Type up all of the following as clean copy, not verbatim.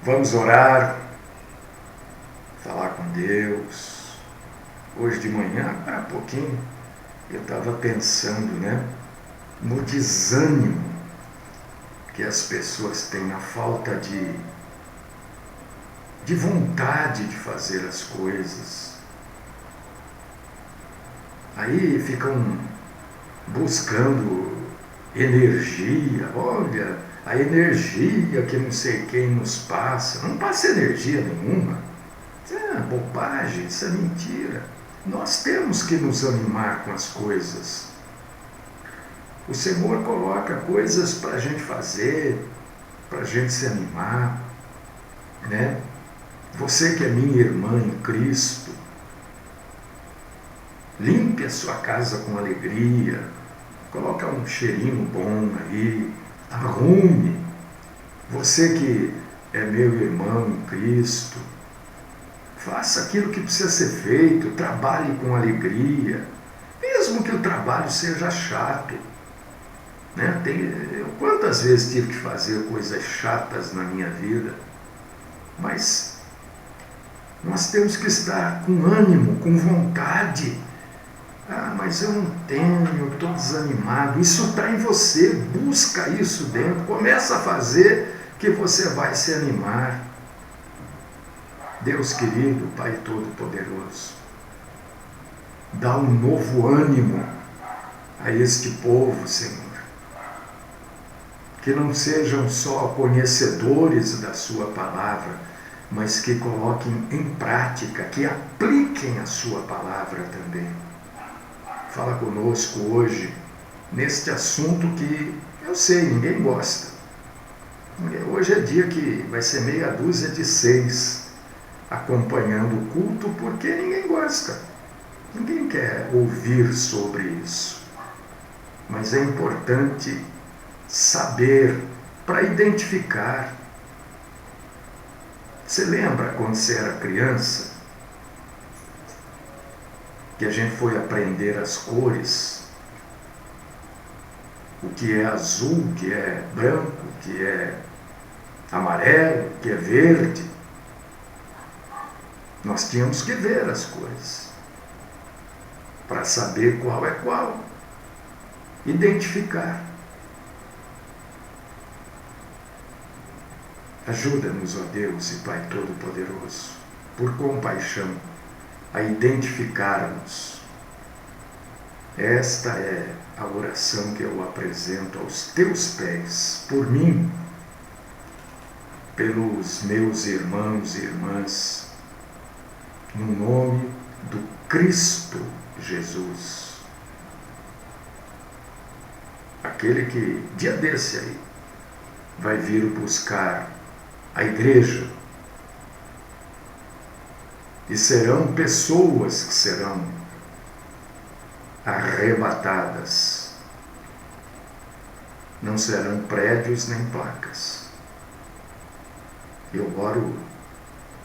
Vamos orar, falar com Deus. Hoje de manhã, agora há pouquinho, eu estava pensando, no desânimo que as pessoas têm, a falta de vontade de fazer as coisas. Aí ficam buscando energia. Olha, a energia que não sei quem nos passa. Não passa energia nenhuma. Isso é bobagem, isso é mentira. Nós temos que nos animar com as coisas. O Senhor coloca coisas para a gente fazer, para a gente se animar, Você que é minha irmã em Cristo, limpe a sua casa com alegria, coloca um cheirinho bom aí, arrume. Você que é meu irmão em Cristo, faça aquilo que precisa ser feito, trabalhe com alegria, mesmo que o trabalho seja chato. Eu quantas vezes tive que fazer coisas chatas na minha vida, mas nós temos que estar com ânimo, com vontade. Mas eu não tenho, eu estou desanimado. Isso está em você, busca isso dentro, começa a fazer que você vai se animar. Deus querido, Pai Todo-Poderoso, dá um novo ânimo a este povo, Senhor. Que não sejam só conhecedores da sua palavra, mas que coloquem em prática, que apliquem a sua palavra também. Fala conosco hoje, neste assunto que eu sei, ninguém gosta. Hoje é dia que vai ser 6:30 acompanhando o culto, porque ninguém gosta. Ninguém quer ouvir sobre isso. Mas é importante saber, para identificar. Você lembra quando você era criança, que a gente foi aprender as cores? O que é azul, o que é branco, o que é amarelo, o que é verde. Nós tínhamos que ver as coisas para saber qual é qual. Identificar. Ajuda-nos, ó Deus e Pai Todo-Poderoso, por compaixão, a identificarmos. Esta é a oração que eu apresento aos teus pés, por mim, pelos meus irmãos e irmãs, no nome do Cristo Jesus. Aquele que, dia desse aí, vai vir buscar a igreja, e serão pessoas que serão arrebatadas. Não serão prédios nem placas. Eu oro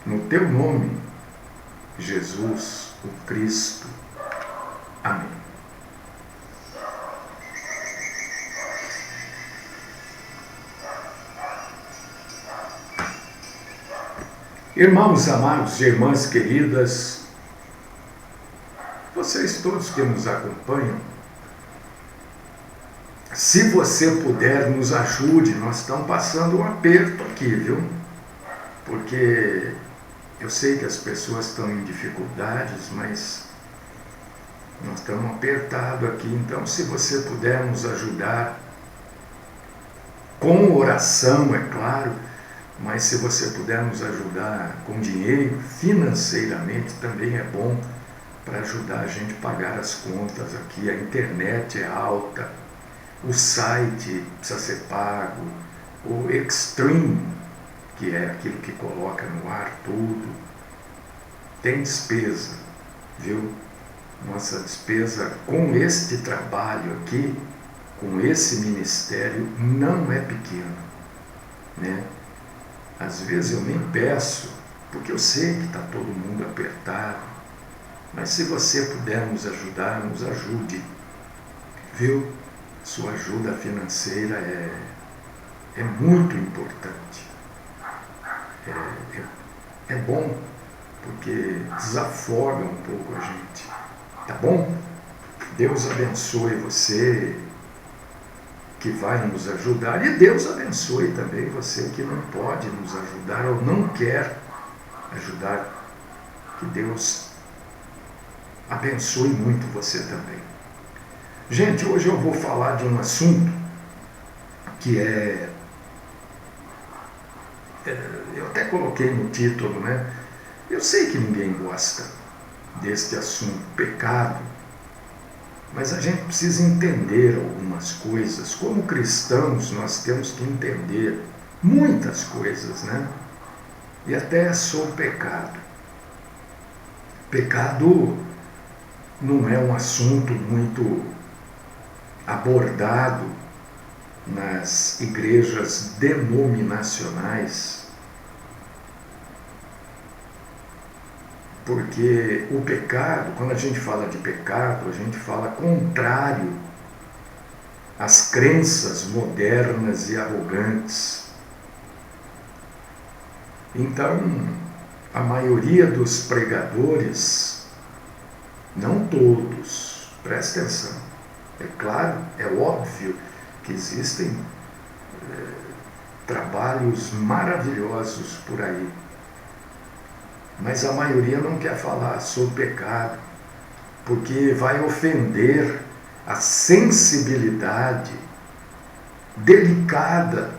no teu nome, Jesus, o Cristo. Amém. Irmãos amados e irmãs queridas, vocês todos que nos acompanham, se você puder, nos ajude. Nós estamos passando um aperto aqui, viu? Porque eu sei que as pessoas estão em dificuldades, mas nós estamos apertados aqui. Então, se você puder nos ajudar, com oração, é claro, mas se você puder nos ajudar com dinheiro, financeiramente, também é bom, para ajudar a gente a pagar as contas aqui. A internet é alta, o site precisa ser pago, o Extreme, que é aquilo que coloca no ar tudo, tem despesa, viu? Nossa despesa com este trabalho aqui, com esse ministério, não é pequena, Às vezes eu nem peço, porque eu sei que está todo mundo apertado, mas se você puder nos ajudar, nos ajude, viu? Sua ajuda financeira é muito importante. é bom, porque desafoga um pouco a gente. Tá bom? Deus abençoe você que vai nos ajudar, e Deus abençoe também você que não pode nos ajudar ou não quer ajudar. Que Deus abençoe muito você também. Gente, hoje eu vou falar de um assunto que eu até coloquei no título, né? Eu sei que ninguém gosta deste assunto, pecado, mas a gente precisa entender algumas coisas. Como cristãos, nós temos que entender muitas coisas, né? E até sobre pecado. Pecado não é um assunto muito abordado nas igrejas denominacionais, porque o pecado, quando a gente fala de pecado, a gente fala contrário às crenças modernas e arrogantes. Então, a maioria dos pregadores, não todos, presta atenção, é claro, é óbvio que existem trabalhos maravilhosos por aí, mas a maioria não quer falar sobre pecado, porque vai ofender a sensibilidade delicada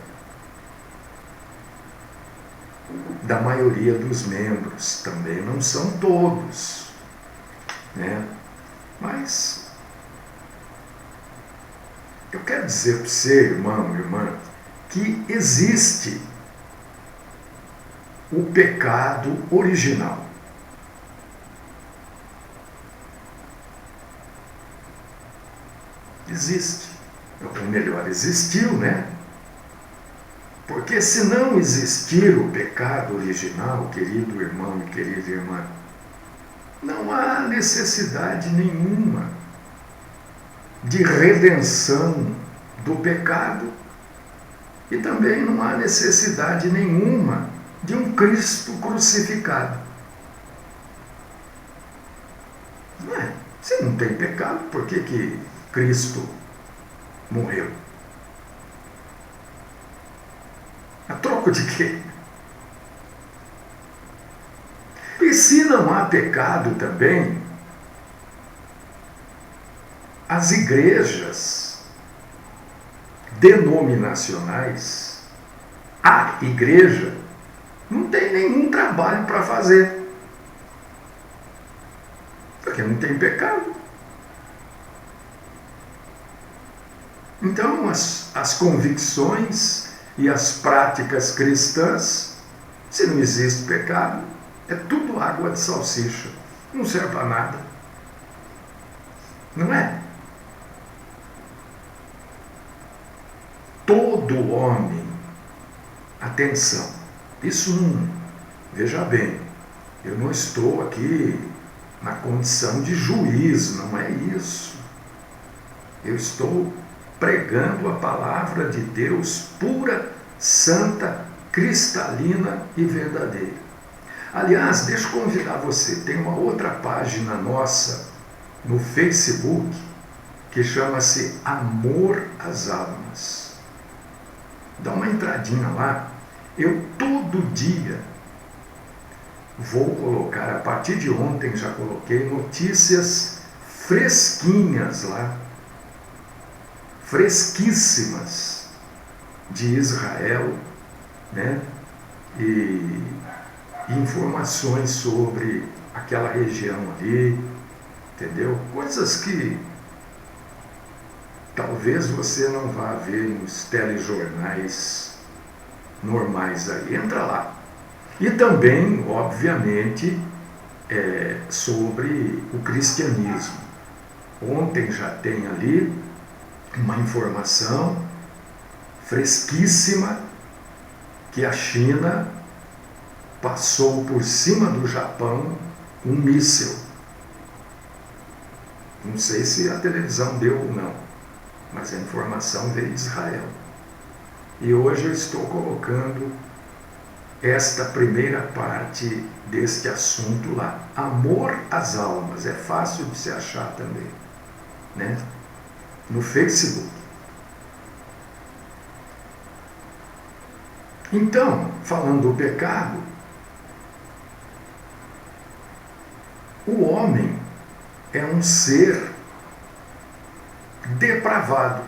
da maioria dos membros. Também não são todos, né? Mas eu quero dizer para você, irmão, irmã, que existe o pecado original. Existe. Ou melhor, existiu, né? Porque se não existir o pecado original, querido irmão e querida irmã, não há necessidade nenhuma de redenção do pecado e também não há necessidade nenhuma de um Cristo crucificado. Não é? Se não tem pecado, por que Cristo morreu? A troco de quê? E se não há pecado também, as igrejas denominacionais, a igreja, não tem nenhum trabalho para fazer, porque não tem pecado. Então, as convicções e as práticas cristãs, se não existe pecado, é tudo água de salsicha, não serve para nada. Não é? Todo homem, atenção, isso não, veja bem, eu não estou aqui na condição de juiz, não é isso. Eu estou pregando a palavra de Deus pura, santa, cristalina e verdadeira. Aliás, deixa eu convidar você, tem uma outra página nossa no Facebook que chama-se Amor às Almas. Dá uma entradinha lá. Eu todo dia vou colocar, a partir de ontem já coloquei notícias fresquinhas lá, fresquíssimas, de Israel, né? E informações sobre aquela região ali, entendeu? Coisas que talvez você não vá ver nos telejornais normais aí. Entra lá. E também, obviamente, sobre o cristianismo. Ontem já tem ali uma informação fresquíssima que a China passou por cima do Japão um míssil. Não sei se a televisão deu ou não, mas a informação veio de Israel. E hoje eu estou colocando esta primeira parte deste assunto lá. Amor às almas. É fácil de se achar também, né? No Facebook. Então, falando do pecado, o homem é um ser depravado.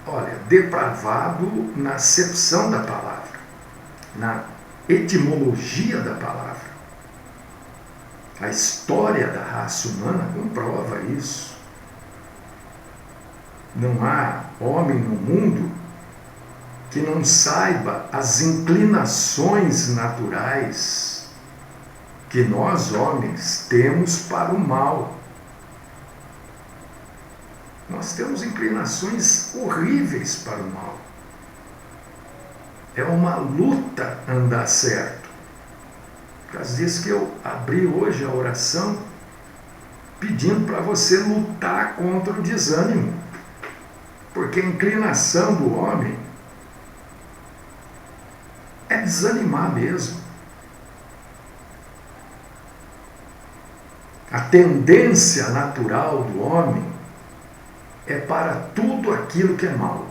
Olha, depravado na acepção da palavra, na etimologia da palavra. A história da raça humana comprova isso. Não há homem no mundo que não saiba as inclinações naturais que nós, homens, temos para o mal. Nós temos inclinações horríveis para o mal. É uma luta andar certo. Por causa disso que eu abri hoje a oração pedindo para você lutar contra o desânimo. Porque a inclinação do homem é desanimar mesmo. A tendência natural do homem é para tudo aquilo que é mal.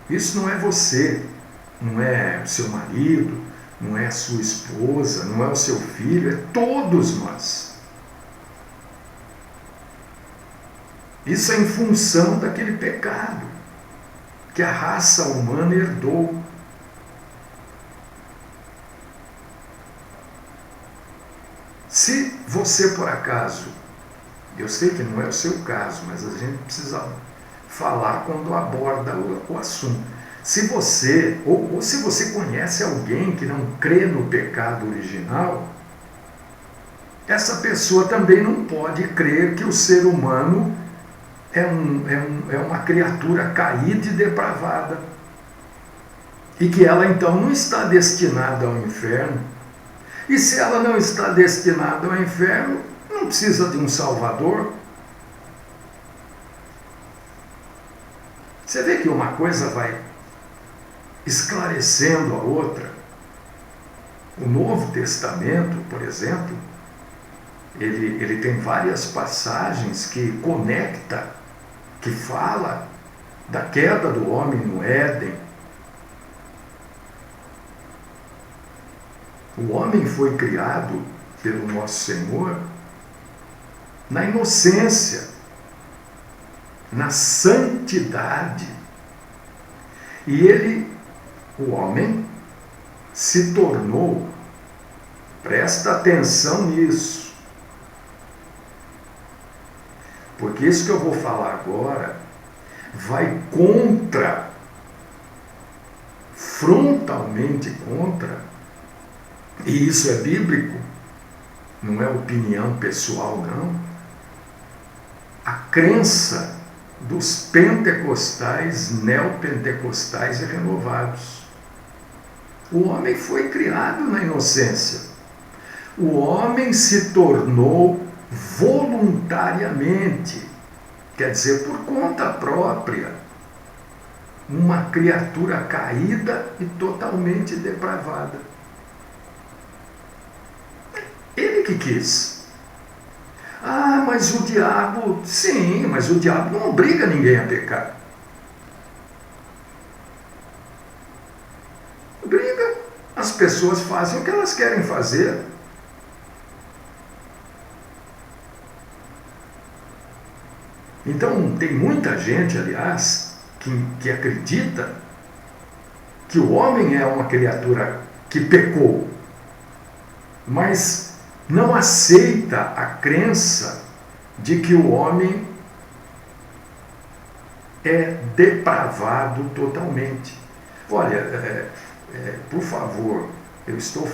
Isso não é você, não é o seu marido, não é a sua esposa, não é o seu filho, é todos nós. Isso é em função daquele pecado que a raça humana herdou. Se você, por acaso, eu sei que não é o seu caso, mas a gente precisa falar quando aborda o assunto. Se você, ou se você conhece alguém que não crê no pecado original, essa pessoa também não pode crer que o ser humano é uma criatura caída e depravada. E que ela então não está destinada ao inferno. E se ela não está destinada ao inferno, não precisa de um Salvador. Você vê que uma coisa vai esclarecendo a outra. O Novo Testamento, por exemplo, ele tem várias passagens que conecta, que fala da queda do homem no Éden. O homem foi criado pelo nosso Senhor na inocência, na santidade. E ele, o homem, se tornou, presta atenção nisso, porque isso que eu vou falar agora vai contra, frontalmente contra, e isso é bíblico, não é opinião pessoal, não, a crença dos pentecostais, neopentecostais e renovados. O homem foi criado na inocência. O homem se tornou voluntariamente, quer dizer, por conta própria, uma criatura caída e totalmente depravada. Ele que quis. Ah, mas o diabo... Sim, mas o diabo não obriga ninguém a pecar. Obriga. As pessoas fazem o que elas querem fazer. Então, tem muita gente, aliás, que acredita que o homem é uma criatura que pecou, mas não aceita a crença de que o homem é depravado totalmente. Olha, por favor, eu estou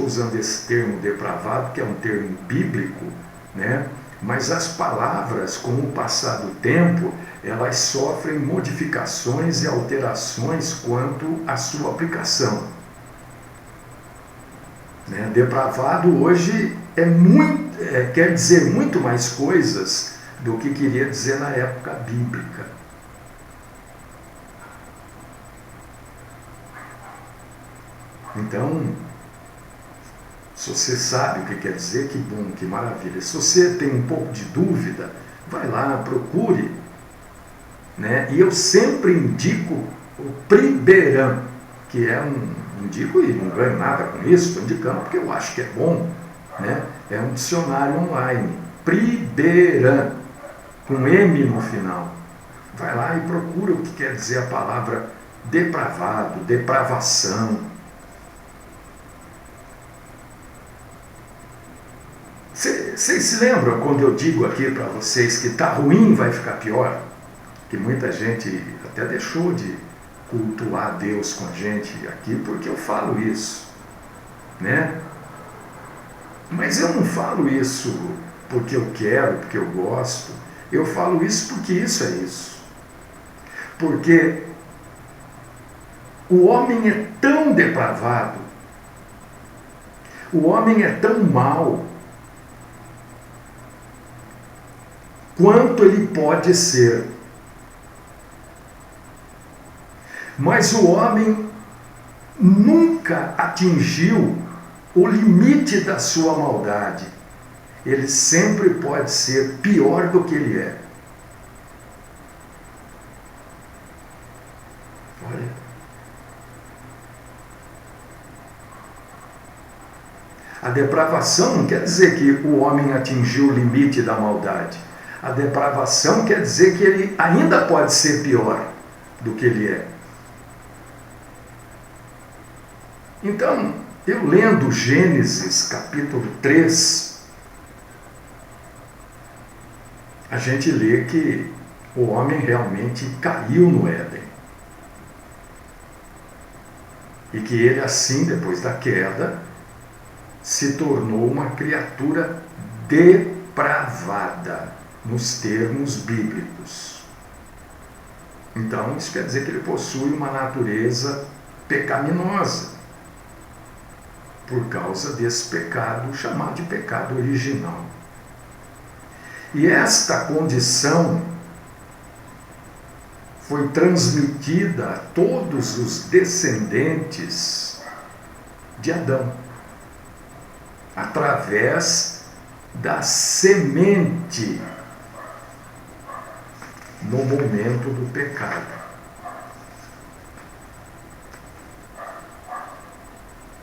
usando esse termo depravado, que é um termo bíblico, né? Mas as palavras, com o passar do tempo, elas sofrem modificações e alterações quanto à sua aplicação. Né? Depravado hoje quer dizer muito mais coisas do que queria dizer na época bíblica. Então, se você sabe o que quer dizer, que bom, que maravilha. Se você tem um pouco de dúvida, vai lá, procure. Né? E eu sempre indico o Priberan, que é indico e não ganho nada com isso, estou indicando porque eu acho que é bom. Né? É um dicionário online. Priberan, com M no final. Vai lá e procura o que quer dizer a palavra depravado, depravação. Vocês se lembram quando eu digo aqui para vocês que está ruim, vai ficar pior? Que muita gente até deixou de cultuar Deus com a gente aqui porque eu falo isso, né? Mas eu não falo isso porque eu quero, porque eu gosto. Eu falo isso porque isso é isso. Porque o homem é tão depravado, o homem é tão mau, quanto ele pode ser. Mas o homem nunca atingiu o limite da sua maldade. Ele sempre pode ser pior do que ele é. Olha. A depravação não quer dizer que o homem atingiu o limite da maldade. A depravação quer dizer que ele ainda pode ser pior do que ele é. Então, eu lendo Gênesis capítulo 3, a gente lê que o homem realmente caiu no Éden. E que ele assim, depois da queda, se tornou uma criatura depravada, nos termos bíblicos. Então, isso quer dizer que ele possui uma natureza pecaminosa, por causa desse pecado, chamado de pecado original. E esta condição foi transmitida a todos os descendentes de Adão, através da semente no momento do pecado.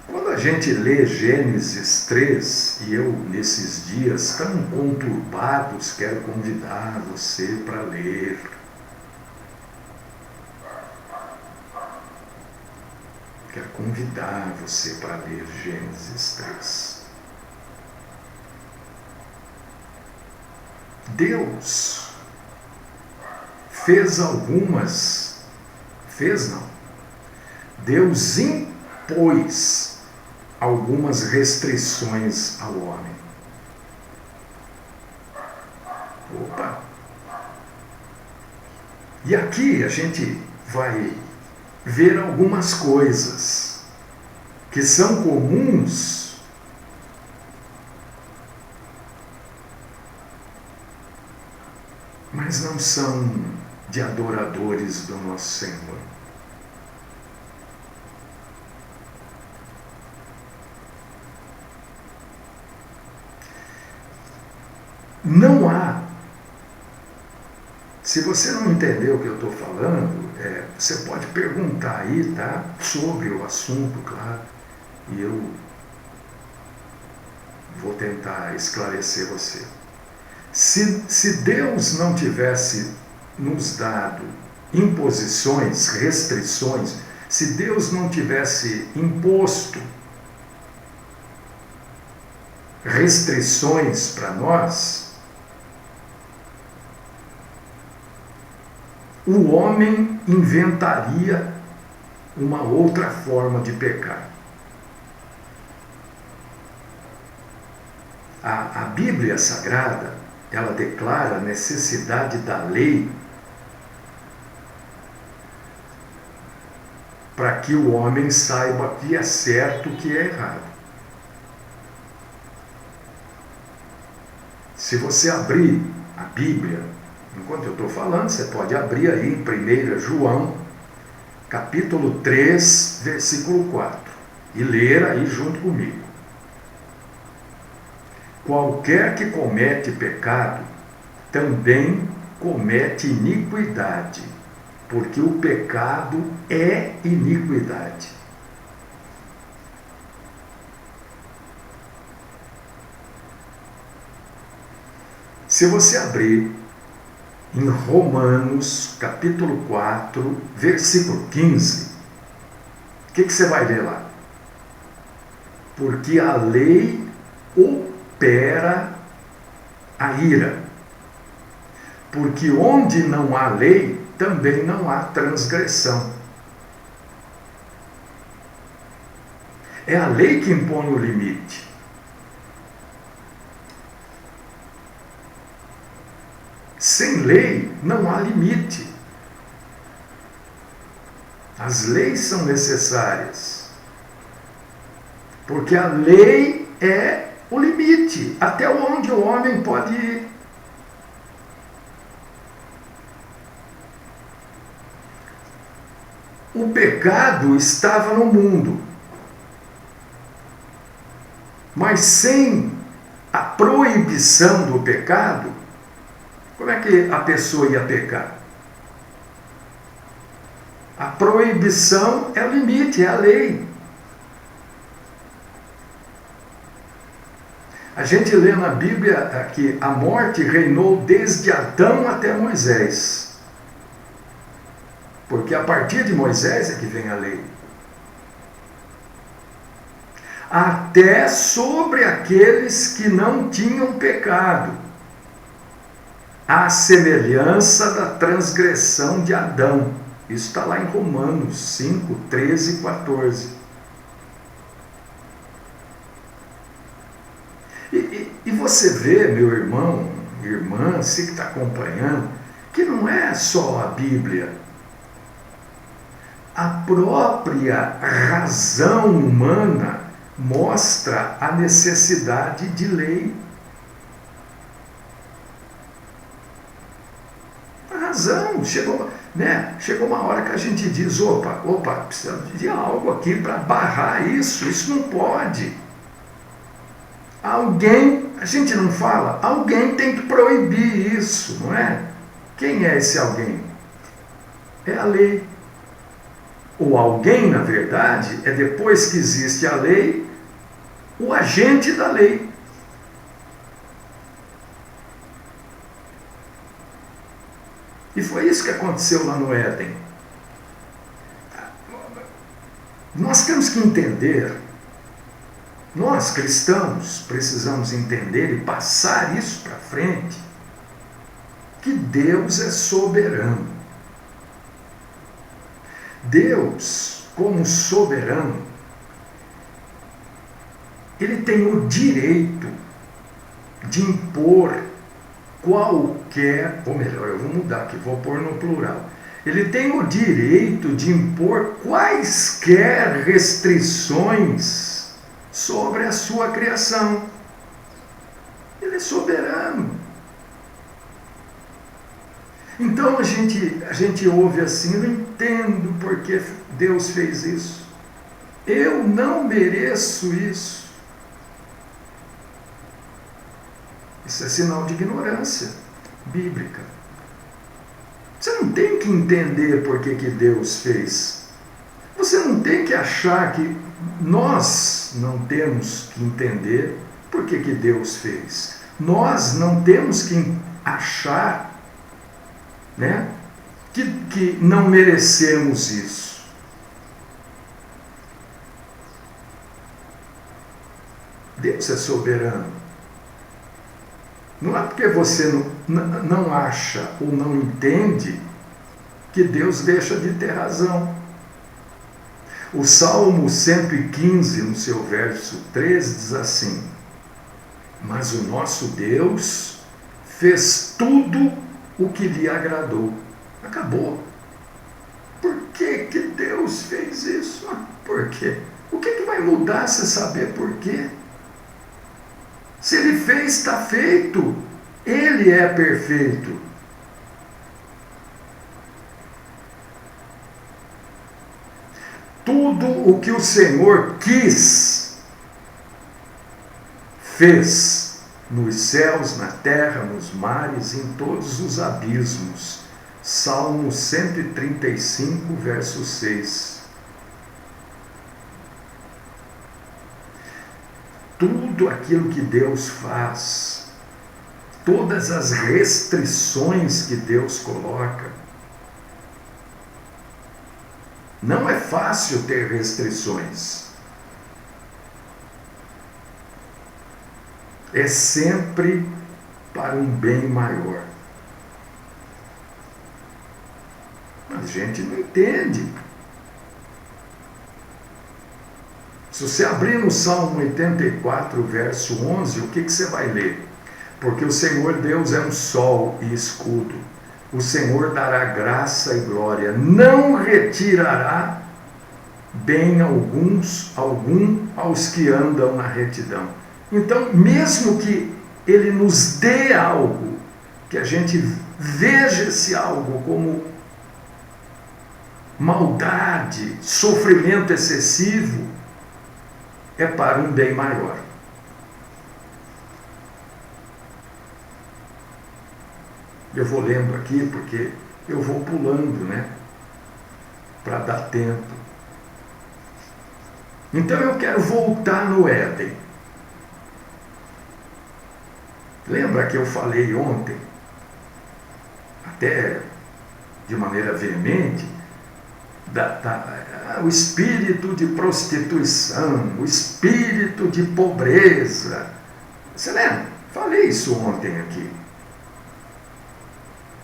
Quando a gente lê Gênesis 3, e eu nesses dias tão conturbados quero convidar você para ler. Quero convidar você para ler Gênesis 3. Deus Deus impôs algumas restrições ao homem. Opa! E aqui a gente vai ver algumas coisas que são comuns mas não são de adoradores do nosso Senhor. Não há. Se você não entendeu o que eu estou falando, você pode perguntar aí, tá? Sobre o assunto, claro. E eu vou tentar esclarecer você. Se Deus não tivesse nos dado imposições, restrições, se Deus não tivesse imposto restrições para nós, o homem inventaria uma outra forma de pecar. A Bíblia Sagrada, ela declara a necessidade da lei para que o homem saiba o que é certo e o que é errado. Se você abrir a Bíblia, enquanto eu estou falando, você pode abrir aí em 1 João, capítulo 3, versículo 4. e ler aí junto comigo. Qualquer que comete pecado também comete iniquidade, porque o pecado é iniquidade. Se você abrir em Romanos, capítulo 4, versículo 15, o que você vai ler lá? Porque a lei opera a ira. Porque onde não há lei, também não há transgressão. É a lei que impõe o limite. Sem lei, não há limite. As leis são necessárias. Porque a lei é o limite, até onde o homem pode ir. O pecado estava no mundo, mas sem a proibição do pecado, como é que a pessoa ia pecar? A proibição é o limite, é a lei. A gente lê na Bíblia que a morte reinou desde Adão até Moisés. Porque a partir de Moisés é que vem a lei. Até sobre aqueles que não tinham pecado, à semelhança da transgressão de Adão. Isso está lá em Romanos 5, 13 e 14. E você vê, meu irmão, irmã, você que está acompanhando, que não é só a Bíblia. A própria razão humana mostra a necessidade de lei. A razão, chegou uma hora que a gente diz, opa, precisa de algo aqui para barrar isso não pode. Alguém, a gente não fala, alguém tem que proibir isso, não é? Quem é esse alguém? É a lei. O alguém, na verdade, é depois que existe a lei, o agente da lei. E foi isso que aconteceu lá no Éden. Nós temos que entender, nós cristãos precisamos entender e passar isso para frente, que Deus é soberano. Deus, como soberano, ele tem o direito de impor qualquer, ou melhor, eu vou mudar aqui, vou pôr no plural. Ele tem o direito de impor quaisquer restrições sobre a sua criação. Ele é soberano. Então a gente ouve assim, não entendo por que Deus fez isso. Eu não mereço isso. Isso é sinal de ignorância bíblica. Você não tem que entender por que Deus fez. Você não tem que achar que nós não temos que entender por que Deus fez. Nós não temos que achar que não merecemos isso. Deus é soberano. Não é porque você não acha ou não entende que Deus deixa de ter razão. O Salmo 115, no seu verso 13, diz assim: mas o nosso Deus fez tudo o que lhe agradou. Acabou. Por que Deus fez isso? Por quê? O que vai mudar se saber por quê? Se ele fez, está feito. Ele é perfeito. tudo o que o Senhor quis, fez nos céus, na terra, nos mares, em todos os abismos. Salmo 135, verso 6. Tudo aquilo que Deus faz, todas as restrições que Deus coloca. Não é fácil ter restrições. É sempre para um bem maior. Mas a gente não entende. Se você abrir no Salmo 84, verso 11, o que você vai ler? Porque o Senhor Deus é um sol e escudo. O Senhor dará graça e glória. Não retirará bem algum aos que andam na retidão. Então, mesmo que Ele nos dê algo, que a gente veja esse algo como maldade, sofrimento excessivo, é para um bem maior. Eu vou lendo aqui porque eu vou pulando, né? Para dar tempo. Então eu quero voltar no Éden. Lembra que eu falei ontem, até de maneira veemente, o espírito de prostituição, o espírito de pobreza. Você lembra? Falei isso ontem aqui.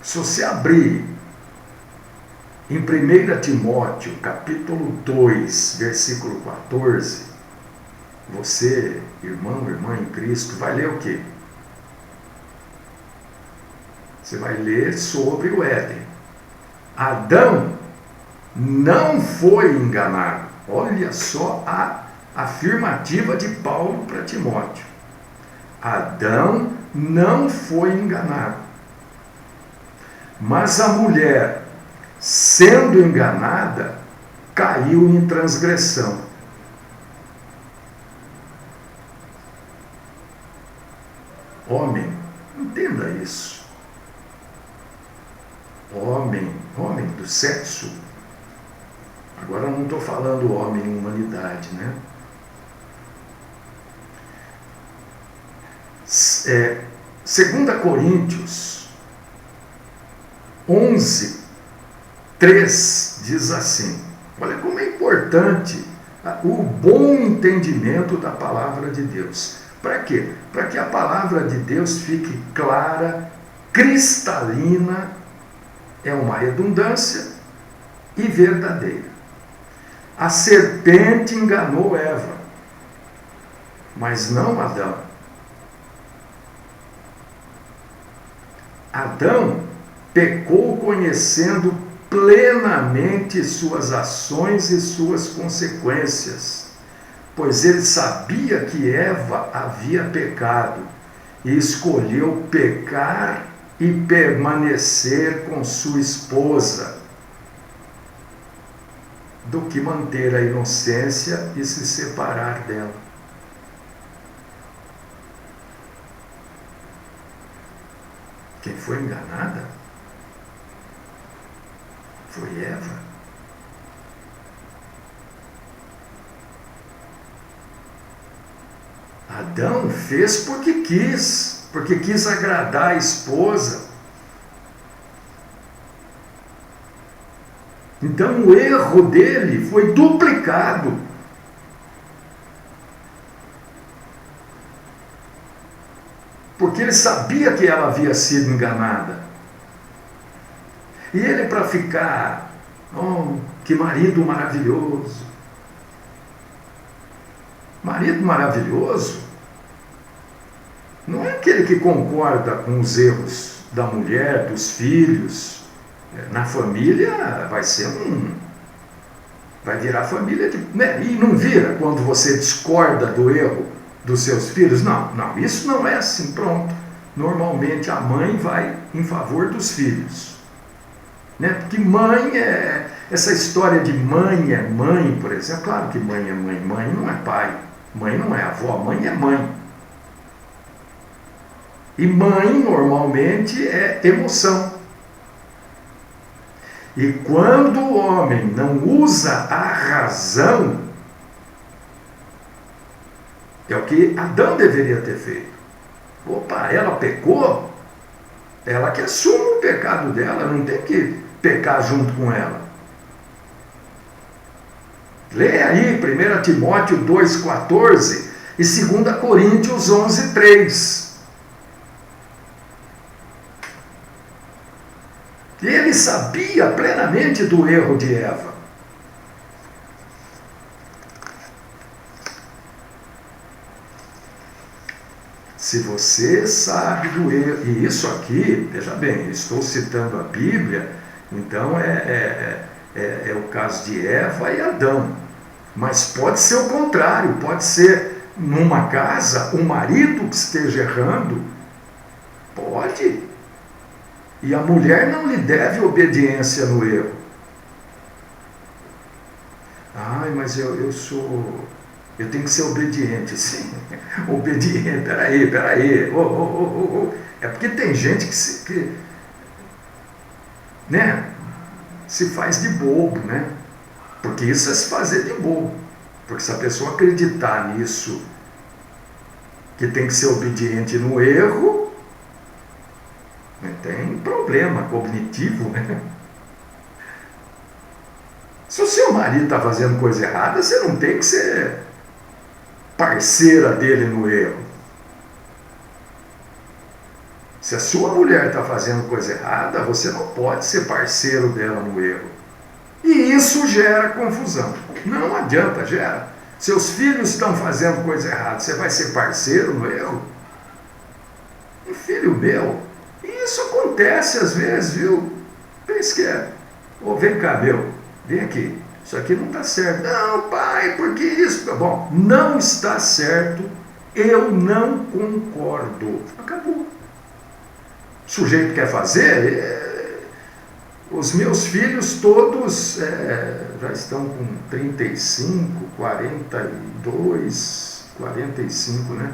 Se você abrir em 1 Timóteo, capítulo 2, versículo 14, você, irmão, irmã em Cristo, vai ler o quê? Você vai ler sobre o Éden. Adão não foi enganado. Olha só a afirmativa de Paulo para Timóteo. Adão não foi enganado. Mas a mulher, sendo enganada, caiu em transgressão. Homem, entenda isso. Homem do sexo. Agora eu não estou falando homem em humanidade, né? 2 Coríntios 11, 3 diz assim, olha como é importante o bom entendimento da palavra de Deus. Para quê? Para que a palavra de Deus fique clara, cristalina, é uma redundância e verdadeira. A serpente enganou Eva, mas não Adão. Adão pecou conhecendo plenamente suas ações e suas consequências, pois ele sabia que Eva havia pecado e escolheu pecar e permanecer com sua esposa, do que manter a inocência e se separar dela. Quem foi enganada foi Eva. Adão fez porque quis agradar a esposa. Então o erro dele foi duplicado. Porque ele sabia que ela havia sido enganada. E ele, para ficar, que marido maravilhoso. Marido maravilhoso não é aquele que concorda com os erros da mulher, dos filhos. Na família vai virar família, né? E não vira quando você discorda do erro dos seus filhos. Não, isso não é assim, pronto. Normalmente a mãe vai em favor dos filhos, né? Porque mãe é Essa história de mãe é mãe, por exemplo, claro que mãe é mãe, mãe não é pai, mãe não é avó, mãe é mãe. E mãe normalmente é emoção. E quando o homem não usa a razão, é o que Adão deveria ter feito. Opa, ela pecou, ela que assume o pecado dela, não tem que pecar junto com ela. Leia aí 1 Timóteo 2,14 e 2 Coríntios 11,3. Ele sabia plenamente do erro de Eva. Se você sabe do erro, e isso aqui, veja bem, estou citando a Bíblia, então é o caso de Eva e Adão. Mas pode ser o contrário, pode ser numa casa o marido que esteja errando, pode. E a mulher não lhe deve obediência no erro. Ai, mas eu tenho que ser obediente. Sim, obediente, peraí. É porque tem gente que né, se faz de bobo, né? Porque isso é se fazer de bobo. Porque se a pessoa acreditar nisso, que tem que ser obediente no erro, tem problema cognitivo, né? Se o seu marido está fazendo coisa errada, você não tem que ser parceira dele no erro. Se a sua mulher está fazendo coisa errada, você não pode ser parceiro dela no erro. E isso gera confusão. Não adianta, gera. Seus filhos estão fazendo coisa errada, você vai ser parceiro no erro? E filho meu, isso acontece às vezes, viu? Pensa que é. Ô, vem cá, vem aqui. Isso aqui não está certo. Não, pai, porque isso? Bom, não está certo, eu não concordo. Acabou. O sujeito quer fazer, os meus filhos todos já estão com 35, 42, 45, né?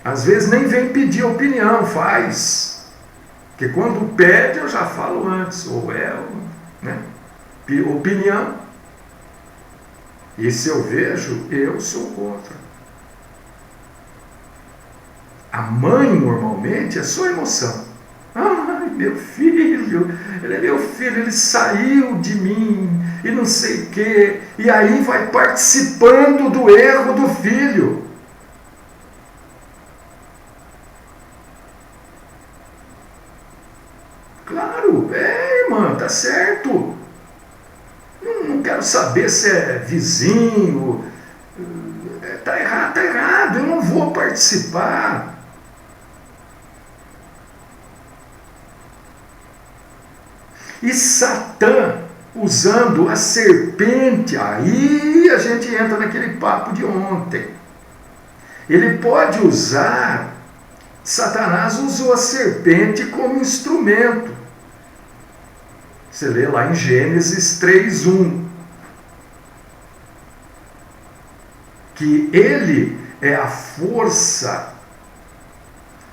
Às vezes nem vem pedir opinião, faz. Porque quando pede eu já falo antes, ou né? Opinião. E se eu vejo, eu sou contra. A mãe normalmente é só emoção. Ai, meu filho, ele é meu filho, ele saiu de mim e não sei o quê. E aí vai participando do erro do filho. Claro, irmã, tá certo. Não quero saber se é vizinho. Tá errado, eu não vou participar. E Satã, usando a serpente, aí a gente entra naquele papo de ontem. Ele pode usar, Satanás usou a serpente como instrumento. Você lê lá em Gênesis 3:1. Que ele é a força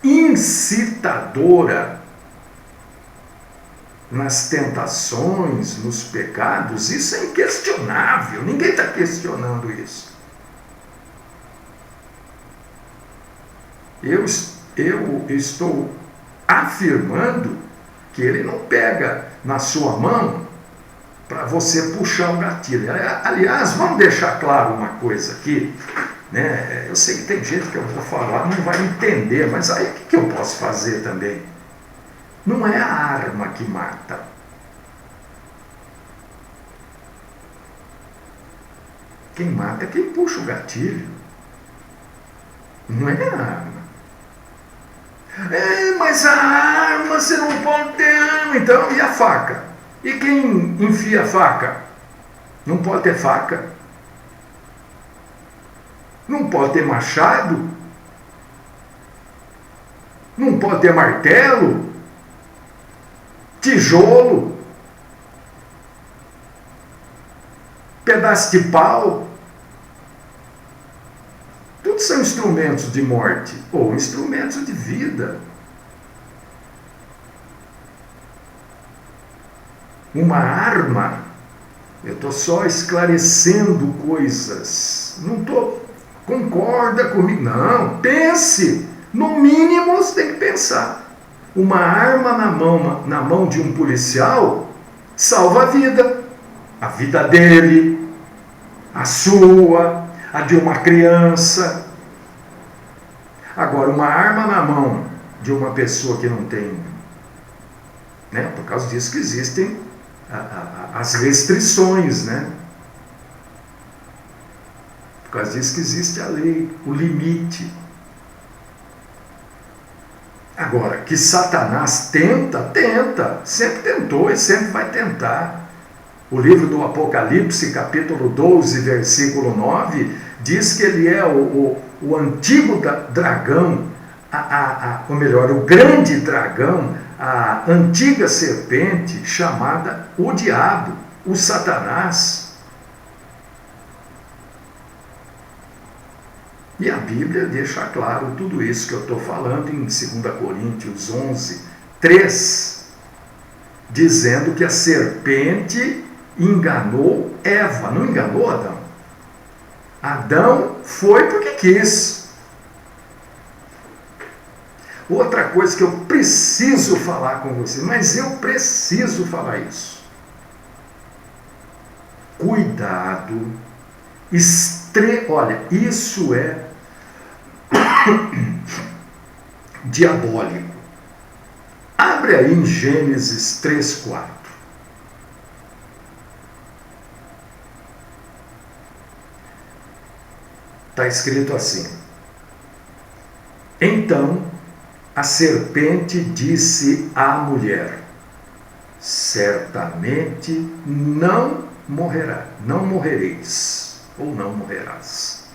incitadora nas tentações, nos pecados. Isso é inquestionável, ninguém está questionando isso. Eu estou afirmando que ele não pega na sua mão para você puxar o gatilho. Aliás, vamos deixar claro uma coisa aqui, né? Eu sei que tem gente que eu vou falar não vai entender, mas aí o que eu posso fazer também? Não é a arma que mata. Quem mata é quem puxa o gatilho. Não é a arma. Mas a arma, você não pode ter arma. Então, e a faca? E quem enfia a faca? Não pode ter faca. Não pode ter machado. Não pode ter martelo, tijolo, pedaço de pau. Tudo são instrumentos de morte ou instrumentos de vida. Uma arma, eu estou só esclarecendo coisas. Não estou, concorda comigo, não, pense. No mínimo você tem que pensar. Uma arma na mão de um policial salva a vida dele, a sua, a de uma criança. Agora, uma arma na mão de uma pessoa que não tem, né? Por causa disso que existem as restrições, né? Por causa disso que existe a lei, o limite. Agora, que Satanás tenta, sempre tentou e sempre vai tentar. O livro do Apocalipse, capítulo 12, versículo 9, diz que ele é o antigo dragão, ou melhor, o grande dragão, a antiga serpente chamada o diabo, o Satanás. E a Bíblia deixa claro tudo isso que eu estou falando em 2 Coríntios 11, 3, dizendo que a serpente enganou Eva, não enganou Adão. Adão foi porque quis. Outra coisa que eu preciso falar com você, mas eu preciso falar isso. Cuidado, olha, isso é diabólico. Abre aí em Gênesis 3:4. Está escrito assim: então a serpente disse à mulher: certamente não morrereis, ou não morrerás.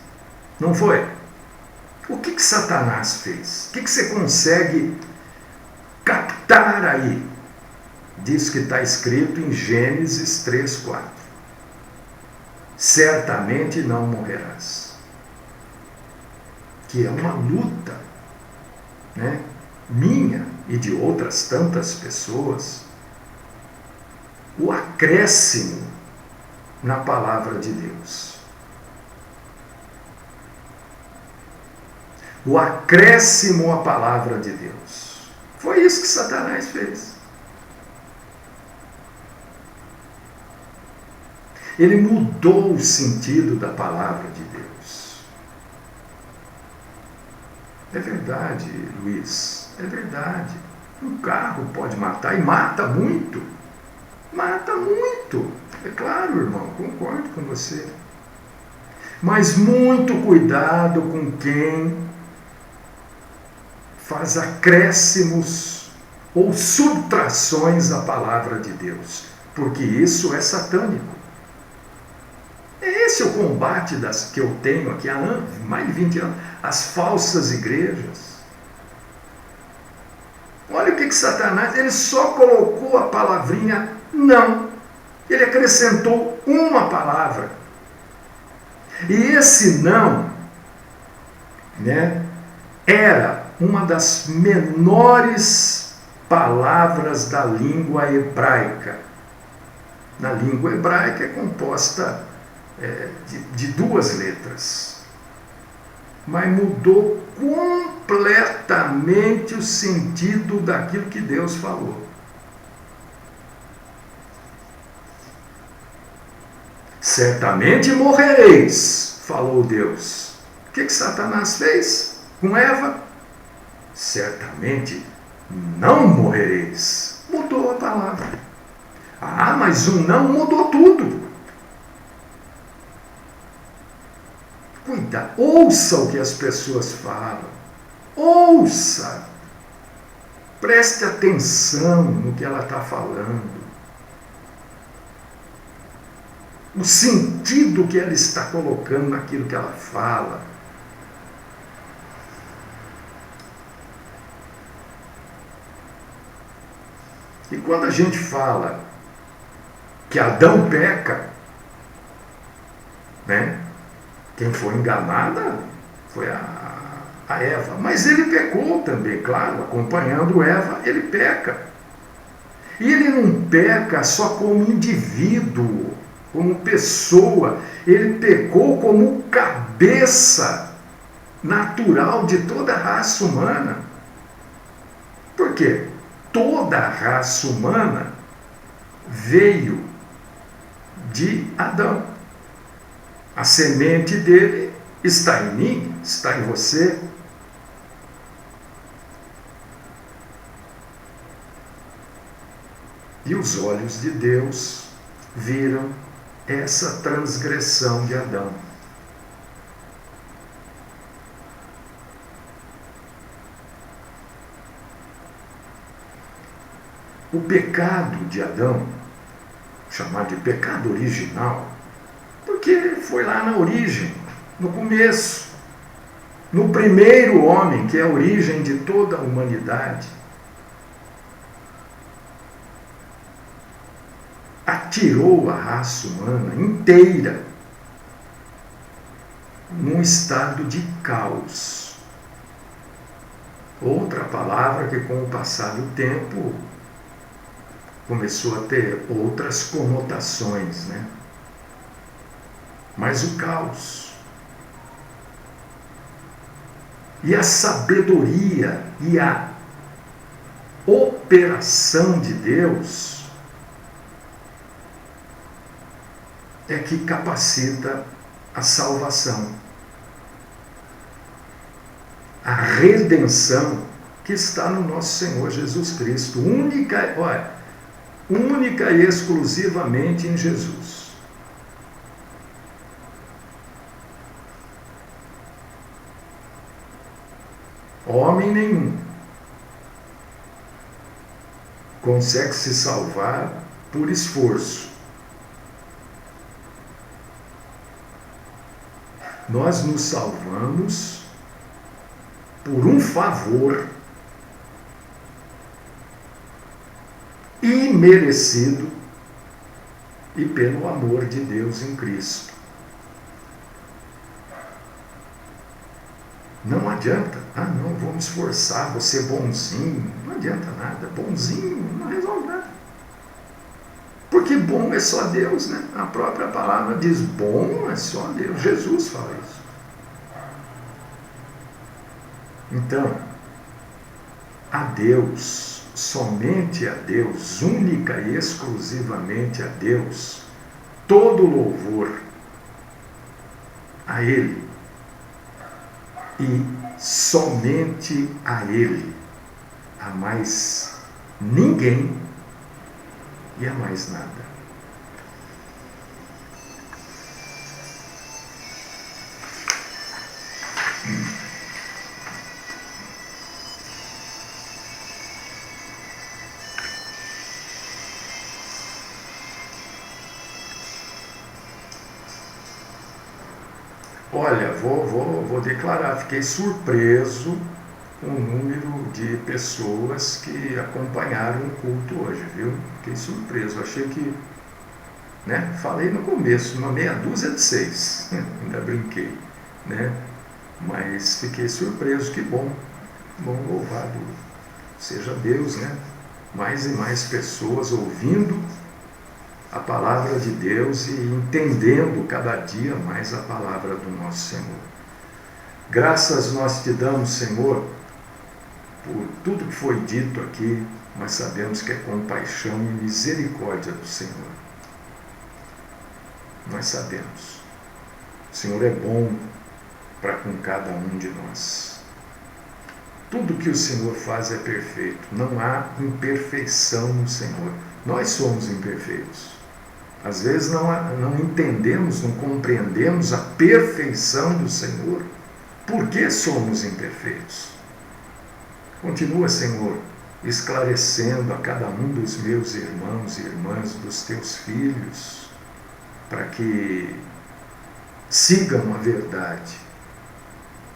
Não foi? O que Satanás fez? O que você consegue captar aí disso que está escrito em Gênesis 3:4? Certamente não morrerás. Que é uma luta, né, minha e de outras tantas pessoas, o acréscimo na palavra de Deus. O acréscimo à palavra de Deus. Foi isso que Satanás fez. Ele mudou o sentido da palavra de Deus. É verdade, Luiz, é verdade. Um carro pode matar, e mata muito. Mata muito. É claro, irmão, concordo com você. Mas muito cuidado com quem faz acréscimos ou subtrações à palavra de Deus, porque isso é satânico. Esse é o combate que eu tenho aqui há mais de 20 anos, as falsas igrejas. Olha o que Satanás, ele só colocou a palavrinha não. Ele acrescentou uma palavra. E esse não, né, era uma das menores palavras da língua hebraica. Na língua hebraica é composta de duas letras. Mas mudou completamente o sentido daquilo que Deus falou. Certamente morrereis, falou Deus. O que Satanás fez com Eva? Certamente não morrereis. Mudou a palavra. Ah, mas um não mudou tudo. Cuidado, ouça o que as pessoas falam. Ouça. Preste atenção no que ela está falando. O sentido que ela está colocando naquilo que ela fala. E quando a gente fala que Adão peca, né? Quem foi enganada foi a Eva. Mas ele pecou também, claro, acompanhando Eva, ele peca. E ele não peca só como indivíduo, como pessoa. Ele pecou como cabeça natural de toda a raça humana. Por quê? Toda a raça humana veio de Adão. A semente dele está em mim, está em você. E os olhos de Deus viram essa transgressão de Adão. O pecado de Adão, chamado de pecado original, porque foi lá na origem, no começo, no primeiro homem, que é a origem de toda a humanidade, atirou a raça humana inteira num estado de caos. Outra palavra que, com o passar do tempo, começou a ter outras conotações, né? Mas o caos. E a sabedoria e a operação de Deus é que capacita a salvação, a redenção que está no nosso Senhor Jesus Cristo, única e exclusivamente em Jesus. Homem nenhum consegue se salvar por esforço. Nós nos salvamos por um favor imerecido e pelo amor de Deus em Cristo. Não adianta, não, vou me esforçar, vou ser bonzinho. Não adianta nada, bonzinho não resolve nada. Porque bom é só Deus, né? A própria palavra diz, bom é só Deus. Jesus fala isso. Então, a Deus, somente a Deus, única e exclusivamente a Deus, todo louvor a Ele. E somente a Ele, a mais ninguém e a mais nada. Olha, vou declarar, fiquei surpreso com o número de pessoas que acompanharam o culto hoje, viu? Fiquei surpreso, achei que, né? Falei no começo, uma meia dúzia de 6, ainda brinquei, né? Mas fiquei surpreso, que bom, louvado seja Deus, né? Mais e mais pessoas ouvindo a palavra de Deus e entendendo cada dia mais a palavra do nosso Senhor. Graças nós te damos, Senhor, por tudo que foi dito aqui, mas sabemos que é compaixão e misericórdia do Senhor. Nós sabemos. O Senhor é bom para com cada um de nós. Tudo que o Senhor faz é perfeito. Não há imperfeição no Senhor. Nós somos imperfeitos. Às vezes não entendemos, não compreendemos a perfeição do Senhor. Por que somos imperfeitos? Continua, Senhor, esclarecendo a cada um dos meus irmãos e irmãs, dos teus filhos, para que sigam a verdade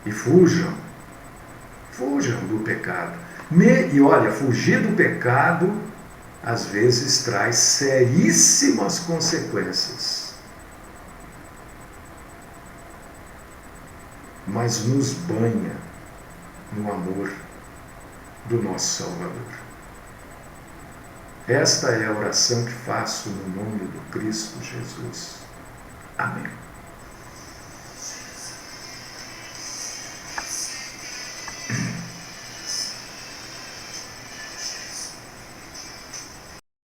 e fujam do pecado. E olha, fugir do pecado às vezes traz seríssimas consequências, mas nos banha no amor do nosso Salvador. Esta é a oração que faço no nome do Cristo Jesus. Amém.